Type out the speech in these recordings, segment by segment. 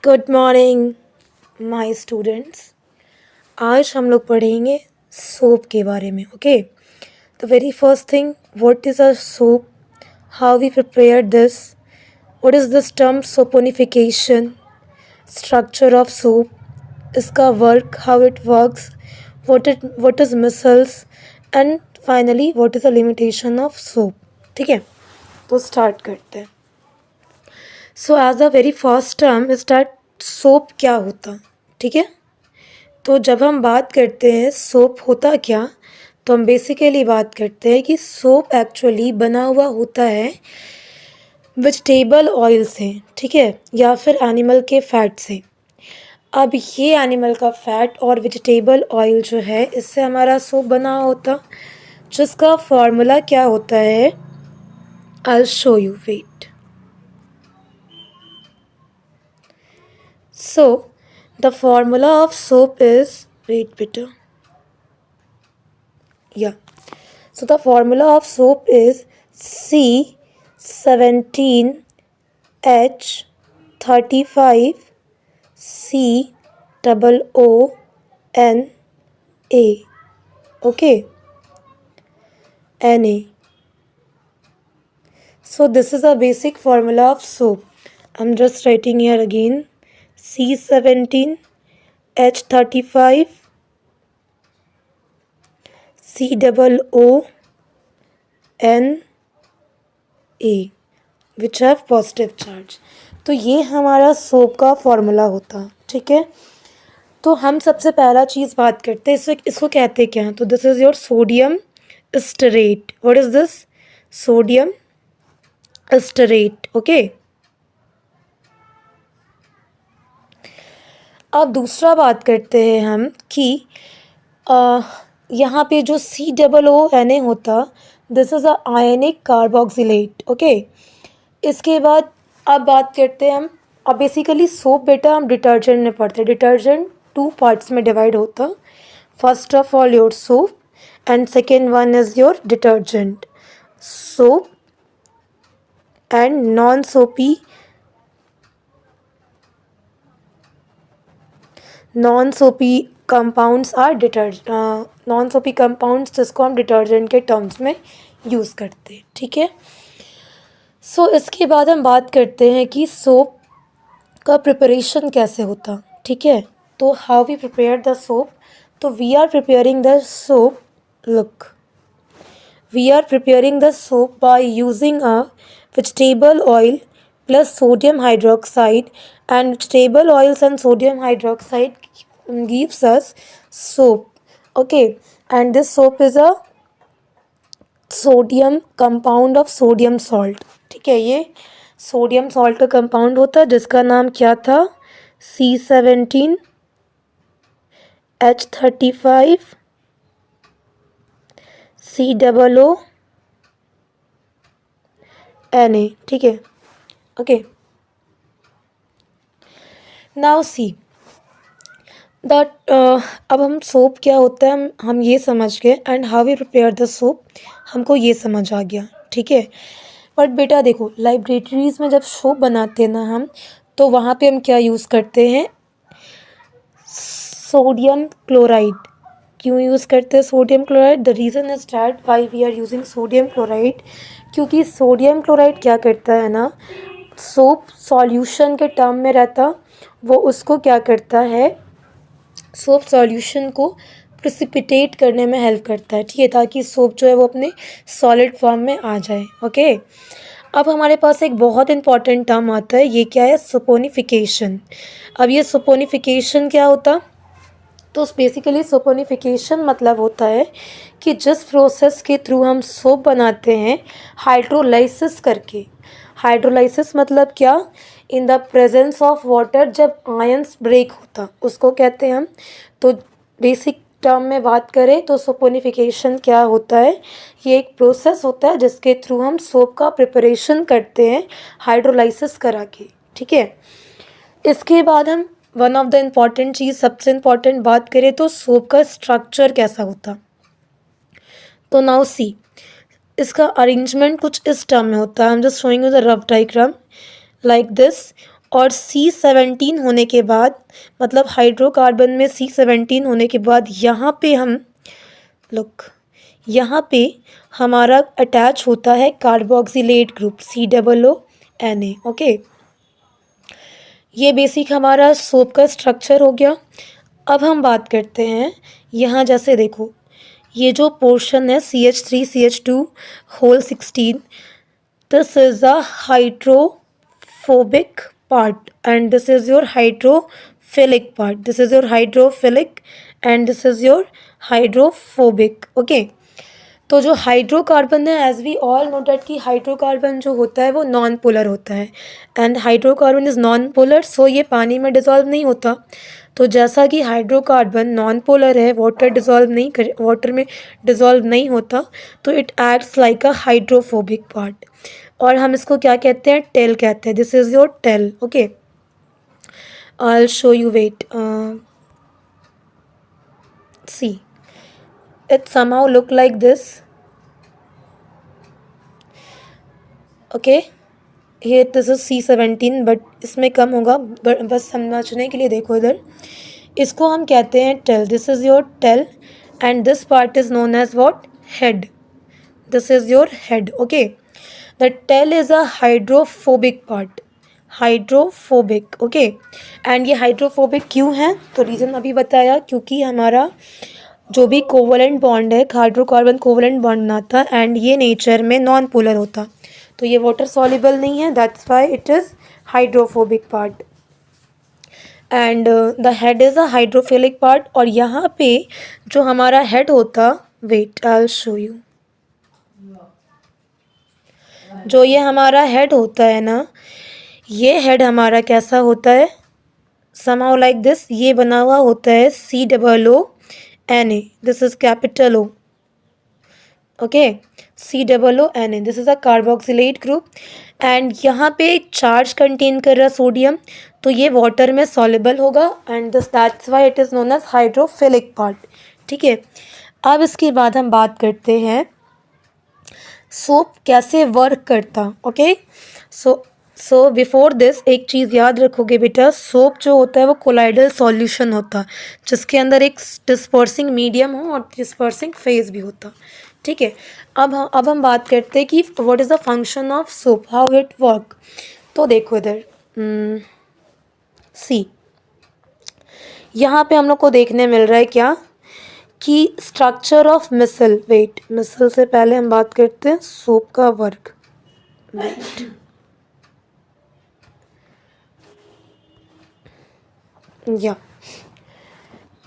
Good morning my students. आज हम लोग पढ़ेंगे सोप के बारे में। Okay, the very first thing, what is a soap, how we prepare this, what is this term saponification, structure of soap, इसका work, how it works, what is micelles and finally what is the limitation of soap. ठीक है, तो start करते हैं। So as the very first term is that soap क्या होता। ठीक है, तो जब हम बात करते हैं सोप होता क्या, तो हम बेसिकली बात करते हैं कि सोप एक्चुअली बना हुआ होता है वेजिटेबल ऑयल से। ठीक है, या फिर एनिमल के फैट से। अब ये एनिमल का फैट और वेजिटेबल ऑयल जो है, इससे हमारा सोप बना होता, जिसका फॉर्मूला क्या होता है, I will show you, wait. So, the formula of soap is, wait bitter. Yeah. So, the formula of soap is C17H35 COONA. Okay. Na. So, this is a basic formula of soap. I'm just writing here again. C17H35 COONA which have positive charge. तो ये हमारा soap का formula होता। ठीक है, तो हम सबसे पहला चीज़ बात करते हैं, इसको कहते क्या हैं। तो this is your sodium stearate. What is this? Sodium stearate. Okay, अब दूसरा बात करते हैं हम कि यहाँ पे जो COONA होता, this is a ionic carboxylate. Okay, इसके बाद अब बात करते हैं हम, अब बेसिकली सोप बेटा हम डिटर्जेंट में पढ़ते हैं। डिटर्जेंट 2 पार्ट्स में डिवाइड होता। First of all your soap and second one is your detergent. Soap and non सोपी कंपाउंड्स आर नॉन सोपी कंपाउंड्स, जिसको हम डिटर्जेंट के टर्म्स में यूज़ करते हैं। ठीक है, सो इसके बाद हम बात करते हैं कि सोप का प्रिपरेशन कैसे होता। ठीक है, तो how we prepare the soap. तो we are preparing the soap, look, we are preparing the soap by using a vegetable oil plus sodium hydroxide, and vegetable oils and sodium hydroxide gives us soap. Okay, and this soap is a sodium compound of sodium salt. ठीक है, ये sodium salt का compound होता है, जिसका नाम क्या था, C17H35 COONA। ठीक है, ओके, नाउ सी दैट अब हम सोप क्या होता है हम ये समझ गए, and how we prepare the soap हमको ये समझ आ गया। ठीक है, बट बेटा देखो, लाइब्रेटरीज़ में जब सोप बनाते हैं ना हम, तो वहाँ पे हम क्या यूज़ करते हैं, सोडियम क्लोराइड। क्यों यूज़ करते हैं sodium chloride? The reason is that why we are using sodium chloride, क्योंकि सोडियम क्लोराइड क्या करता है ना, सोप सॉल्यूशन के टर्म में रहता, वो उसको क्या करता है, सोप सॉल्यूशन को प्रिसिपिटेट करने में हेल्प करता है। ठीक है, ताकि सोप जो है वो अपने सॉलिड फॉर्म में आ जाए। ओके, अब हमारे पास एक बहुत इंपॉर्टेंट टर्म आता है, ये क्या है, सोपोनिफिकेशन। अब ये सोपोनिफिकेशन क्या होता, तो बेसिकली सोपोनिफिकेशन मतलब होता है कि जिस प्रोसेस के थ्रू हम सोप बनाते हैं हाइड्रोलाइसिस करके। हाइड्रोलाइसिस मतलब क्या, in the presence of water, जब आयंस ब्रेक होता उसको कहते हैं हम। तो बेसिक टर्म में बात करें तो सोपोनिफिकेशन क्या होता है, ये एक प्रोसेस होता है जिसके थ्रू हम सोप का प्रिपरेशन करते हैं हाइड्रोलाइसिस करा के। ठीक है, इसके बाद हम वन ऑफ द इम्पॉर्टेंट चीज़, सबसे इम्पॉर्टेंट बात करें तो सोप का स्ट्रक्चर कैसा होता। तो नाउ सी, इसका अरेंजमेंट कुछ इस टर्म में होता है। I am just showing you the rough diagram like this. और C17 होने के बाद, मतलब हाइड्रोकार्बन में C17 होने के बाद यहाँ पे हम लुक, यहाँ पे हमारा अटैच होता है carboxylate group COO Na। Okay, ये बेसिक हमारा सोप का स्ट्रक्चर हो गया। अब हम बात करते हैं यहाँ, जैसे देखो ये जो पोर्शन है CH3CH2 whole 16, this is a hydrophobic part and this is your hydrophilic part, this is your hydrophilic and this is your hydrophobic। okay, तो जो हाइड्रोकार्बन है, as we all know that कि हाइड्रोकार्बन जो होता है वो non polar होता है and hydrocarbon is non polar, so ये पानी में डिज़ोल्व नहीं होता। तो जैसा कि हाइड्रोकार्बन नॉन पोलर है, वाटर में डिज़ोल्व नहीं होता, तो it acts like a hydrophobic part, और हम इसको क्या कहते हैं, टेल कहते हैं। This is your tail. Okay, I will show you, wait, C it somehow look like this। okay, here this is C17 but इसमें कम होगा, बस समझने के लिए देखो इधर, इसको हम कहते हैं tail. This is your tail and this part is known as what, head. This is your head. Okay, the tail is a hydrophobic part, hydrophobic. Okay, and ये हाइड्रोफोबिक क्यों है, तो रीज़न अभी बताया, क्योंकि हमारा जो भी कोवलेंट बॉन्ड है, हाइड्रोकार्बन कोवलेंट बॉन्ड बनाता है एंड ये नेचर में नॉन पोलर होता, तो ये वाटर सॉल्युबल नहीं है, that's why it is hydrophobic part. And the head is a hydrophilic part. और यहाँ पे जो हमारा हेड होता, wait I will show you, जो ये हमारा हेड होता है ना, ये हेड हमारा कैसा होता है, somehow like this, ये बना हुआ होता है COONA, this is capital O। Okay, COONA, this is a carboxylate group and यहाँ पे एक चार्ज कंटेन कर रहा है सोडियम, तो ये वाटर में सॉल्युबल होगा and this that's why it is known as hydrophilic part. ठीक है, अब इसके बाद हम बात करते हैं सोप कैसे वर्क करता। ओके, सो बिफोर दिस एक चीज़ याद रखोगे बेटा, सोप जो होता है वो कोलाइडल सॉल्यूशन होता, जिसके अंदर एक डिस्पर्सिंग मीडियम हो और डिस्पर्सिंग फेज भी होता। ठीक है, अब हम बात करते हैं कि what is the function of soap, how it work. तो देखो इधर, सी, यहाँ पे हम लोग को देखने मिल रहा है क्या, कि स्ट्रक्चर ऑफ मिसल, वेट, मिसल से पहले हम बात करते हैं सोप का वर्क। वेट, या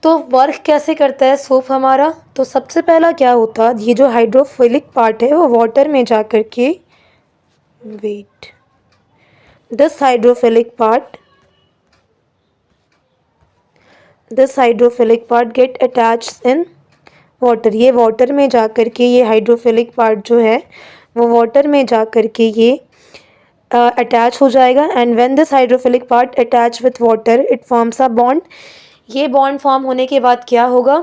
तो वर्क कैसे करता है सोप हमारा, तो सबसे पहला क्या होता, ये जो हाइड्रोफिलिक पार्ट है वो वाटर में जा कर के, wait, this hydrophilic part get attached in water, ये वाटर में जा कर के, ये हाइड्रोफिलिक पार्ट जो है वो वाटर में जा कर के ये अटैच हो जाएगा and when this hydrophilic part attach with water it forms a bond. ये बॉन्ड फॉर्म होने के बाद क्या होगा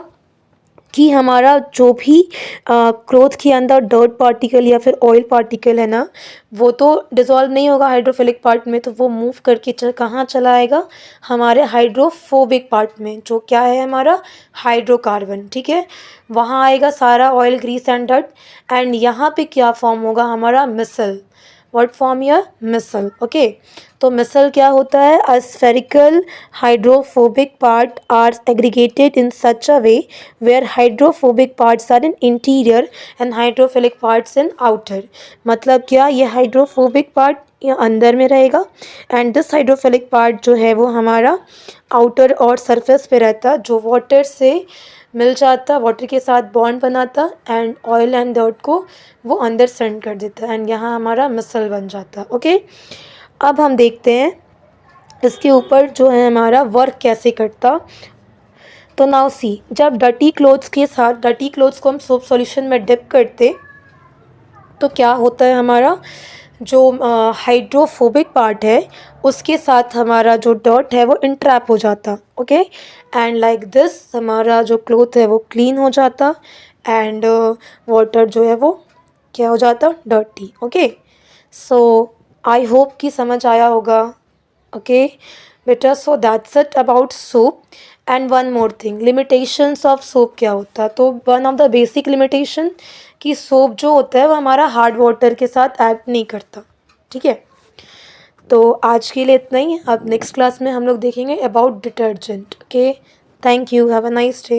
कि हमारा जो भी क्लोथ के अंदर डर्ट पार्टिकल या फिर ऑयल पार्टिकल है ना, वो तो डिज़ोल्व नहीं होगा हाइड्रोफिलिक पार्ट में, तो वो मूव करके कहाँ चला आएगा, हमारे हाइड्रोफोबिक पार्ट में, जो क्या है हमारा हाइड्रोकार्बन। ठीक है, वहाँ आएगा सारा ऑयल, ग्रीस एंड डर्ट एंड यहाँ पे क्या फॉर्म होगा, हमारा मिसल। व्हाट फॉर्म या, मिसल। ओके, तो मिसल क्या होता है, a spherical hydrophobic part are aggregated in such a way where hydrophobic parts are in interior and hydrophilic parts in outer. मतलब क्या, ये हाइड्रोफोबिक पार्ट ये अंदर में रहेगा एंड दिस हाइड्रोफिलिक पार्ट जो है वो हमारा आउटर और सरफेस पे रहता, जो वाटर से मिल जाता, वाटर के साथ बॉन्ड बनाता एंड ऑयल एंड डर्ट को वो अंदर सेंड कर देता एंड यहाँ हमारा मिसल बन जाता। ओके, अब हम देखते हैं इसके ऊपर जो है हमारा वर्क कैसे करता। तो नाउ सी, जब डर्टी क्लोथ्स के साथ, डर्टी क्लोथ्स को हम सोप सॉल्यूशन में डिप करते तो क्या होता है, हमारा जो हाइड्रोफोबिक पार्ट है उसके साथ हमारा जो डर्ट है वो इंट्रैप हो जाता। ओके, एंड लाइक दिस हमारा जो क्लोथ है वो क्लीन हो जाता एंड वाटर जो है वो क्या हो जाता, dirty. Okay, so I hope कि समझ आया होगा ओके बेटा, so that's it about soap. And one more thing, limitations of soap क्या होता है. तो one of the basic limitation कि सोप जो होता है वो हमारा हार्ड वाटर के साथ एक्ट नहीं करता. ठीक है, तो आज के लिए इतना ही. अब नेक्स्ट क्लास में हम लोग देखेंगे about detergent. Okay, thank you, have a nice day.